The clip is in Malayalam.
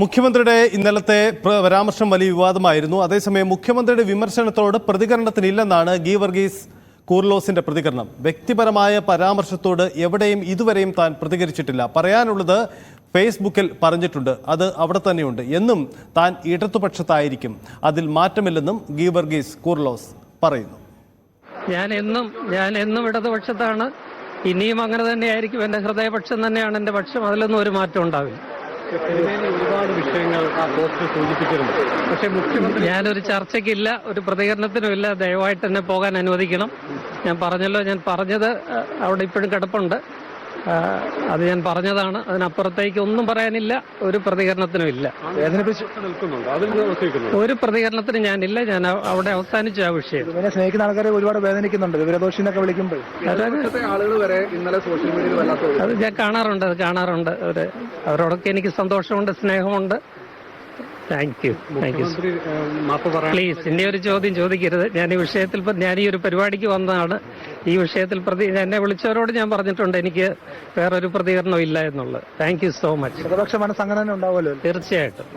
മുഖ്യമന്ത്രിയുടെ ഇന്നലത്തെ പരാമർശം വലിയ വിവാദമായിരുന്നു. അതേസമയം മുഖ്യമന്ത്രിയുടെ വിമർശനത്തോട് പ്രതികരണത്തിനില്ലെന്നാണ് ഗീവർഗീസ് കൂർലോസിന്റെ പ്രതികരണം. വ്യക്തിപരമായ പരാമർശത്തോട് എവിടെയും ഇതുവരെയും താൻ പ്രതികരിച്ചിട്ടില്ല. പറയാനുള്ളത് ഫേസ്ബുക്കിൽ പറഞ്ഞിട്ടുണ്ട്, അത് അവിടെ തന്നെയുണ്ട്. എന്നും താൻ ഇടതുപക്ഷത്തായിരിക്കും, അതിൽ മാറ്റമില്ലെന്നും ഗീവർഗീസ് കൂർലോസ് പറയുന്നു. ഞാൻ എന്നും ഇടതുപക്ഷത്താണ്, ഇനിയും അങ്ങനെ തന്നെയായിരിക്കും. എൻ്റെ ഹൃദയപക്ഷം തന്നെയാണ് എൻ്റെ പക്ഷം, അതിലൊന്നും ഒരു മാറ്റം ഉണ്ടാവില്ല. ഒരുപാട് വിഷയങ്ങൾ ആ പോസ്റ്റ് സൂചിപ്പിച്ചിരുന്നു. പക്ഷേ മുഖ്യമന്ത്രി ഞാനൊരു ചർച്ചയ്ക്കില്ല, ഒരു പ്രതികരണത്തിനുമില്ല. ദയവായിട്ട് എന്നെ പോകാൻ അനുവദിക്കണം. ഞാൻ പറഞ്ഞല്ലോ, ഞാൻ പറഞ്ഞത് അവിടെ ഇപ്പോഴും കിടപ്പുണ്ട്. അത് ഞാൻ പറഞ്ഞതാണ്. അതിനപ്പുറത്തേക്ക് ഒന്നും പറയാനില്ല. ഒരു പ്രതികരണത്തിനും ഇല്ല. ഒരു പ്രതികരണത്തിന് ഞാനില്ല. ഞാൻ അവിടെ അവസാനിച്ചു ആ വിഷയം. സ്നേഹിക്കുന്ന ആൾക്കാരെ ഒരുപാട് വേദനിക്കുന്നുണ്ട് വിവരദോഷിന്നൊക്കെ വിളിക്കുമ്പോൾ. ആളുകൾ വരെ ഇന്നലെ സോഷ്യൽ മീഡിയയിൽ അത് ഞാൻ കാണാറുണ്ട്. അവരോടൊക്കെ എനിക്ക് സന്തോഷമുണ്ട്, സ്നേഹമുണ്ട്. Thank you. പ്ലീസ് ഇനി ഒരു ചോദ്യം ചോദിക്കരുത്. ഞാൻ ഈ വിഷയത്തിൽ ഞാൻ ഈ ഒരു പരിപാടിക്ക് വന്നതാണ്. ഈ വിഷയത്തിൽ എന്നെ വിളിച്ചവരോട് ഞാൻ പറഞ്ഞിട്ടുണ്ട് എനിക്ക് വേറൊരു പ്രതികരണം ഇല്ല എന്നുള്ളത്. Thank you so much. പ്രതിപക്ഷ മനസ്സംഘടന ഉണ്ടാവുമല്ലോ. തീർച്ചയായിട്ടും.